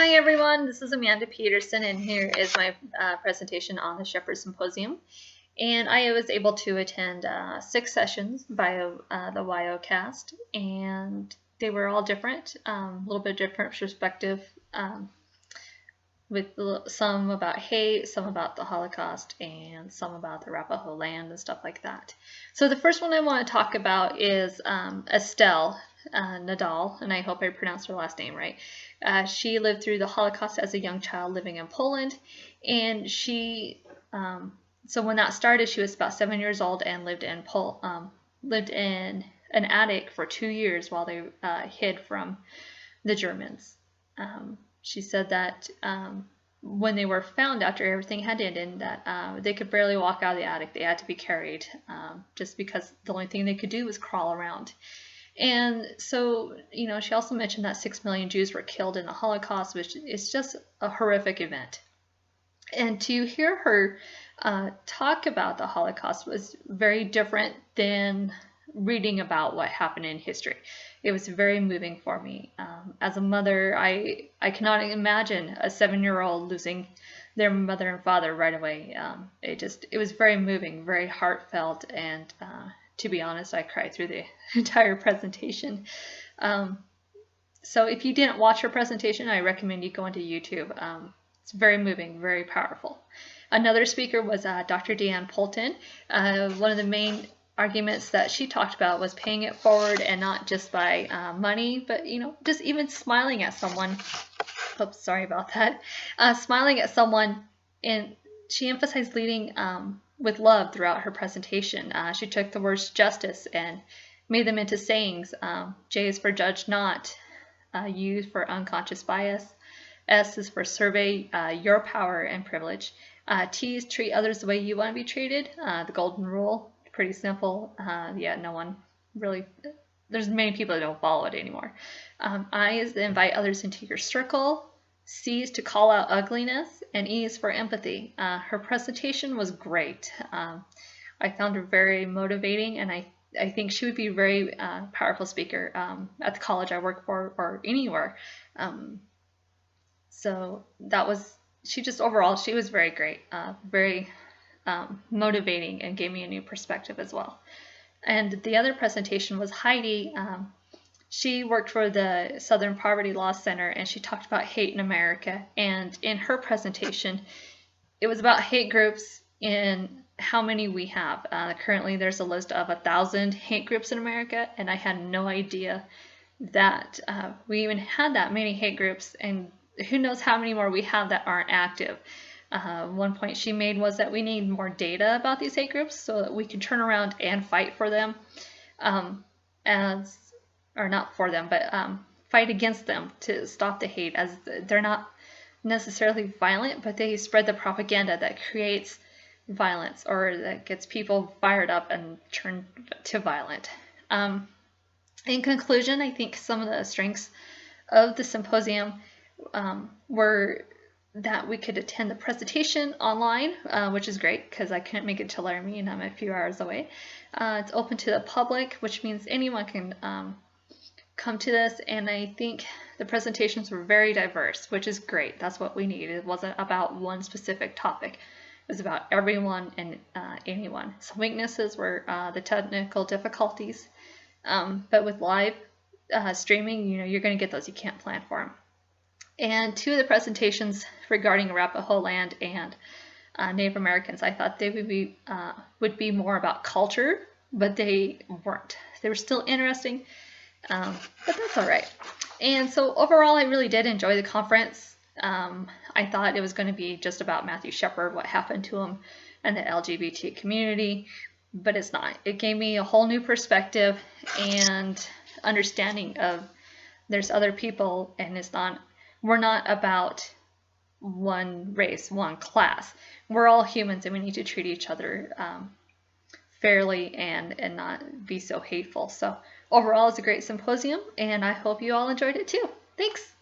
Hi everyone, this is Amanda Peterson, and here is my presentation on the Shepherd Symposium. And I was able to attend 6 sessions via the YOcast, and they were all different, a little bit different perspective, with some about hate, some about the Holocaust, and some about the Arapaho land and stuff like that. So the first one I want to talk about is Estelle Nadal, and I hope I pronounced her last name right. She lived through the Holocaust as a young child living in Poland, and so when that started, she was about 7 years old and lived in an attic for 2 years while they hid from the Germans. She said that when they were found after everything had ended, that they could barely walk out of the attic. They had to be carried just because the only thing they could do was crawl around. And so, she also mentioned that 6 million Jews were killed in the Holocaust, which is just a horrific event. And to hear her talk about the Holocaust was very different than reading about what happened in history. It was very moving for me. As a mother, I cannot imagine a 7-year-old losing their mother and father right away. It was very moving, very heartfelt, and to be honest, I cried through the entire presentation. So if you didn't watch her presentation, I recommend you go into YouTube. It's very moving, very powerful. Another speaker was Dr. Deanne Poulton. One of the main arguments that she talked about was paying it forward, and not just by money, but just even smiling at someone. Oops, sorry about that. Smiling at someone, and she emphasized leading with love throughout her presentation. She took the words justice and made them into sayings. J is for judge not, U is for unconscious bias, S is for survey your power and privilege, T is treat others the way you want to be treated, the golden rule. Pretty simple. Yeah, no one really, there's many people that don't follow it anymore. I is to invite others into your circle. C is to call out ugliness, and E is for empathy. Her presentation was great. I found her very motivating, and I think she would be a very powerful speaker at the college I work for, or anywhere. So that was, overall, she was very great, very motivating, and gave me a new perspective as well. And the other presentation was Heidi. She worked for the Southern Poverty Law Center, and she talked about hate in America. And in her presentation, it was about hate groups and how many we have. Currently, there's a list of 1,000 hate groups in America, and I had no idea that we even had that many hate groups, and who knows how many more we have that aren't active. One point she made was that we need more data about these hate groups so that we can turn around and fight for them, or not for them, but fight against them to stop the hate, as they're not necessarily violent, but they spread the propaganda that creates violence, or that gets people fired up and turned to violent. In conclusion, I think some of the strengths of the symposium were that we could attend the presentation online, which is great because I couldn't make it to Laramie and I'm a few hours away. It's open to the public, which means anyone can come to this, and I think the presentations were very diverse, which is great. That's what we need. It wasn't about one specific topic. It was about everyone and anyone. Some weaknesses were the technical difficulties, but with live streaming, you're going to get those. You can't plan for them. And 2 of the presentations regarding Arapaho land and Native Americans, I thought they would be more about culture, but they weren't. They were still interesting, but that's all right. And so overall, I really did enjoy the conference. I thought it was going to be just about Matthew Shepard, what happened to him, and the LGBT community, but it's not. It gave me a whole new perspective and understanding of there's other people, and we're not about one race, one class. We're all humans, and we need to treat each other fairly and not be so hateful. So overall, it's a great symposium, and I hope you all enjoyed it too. Thanks.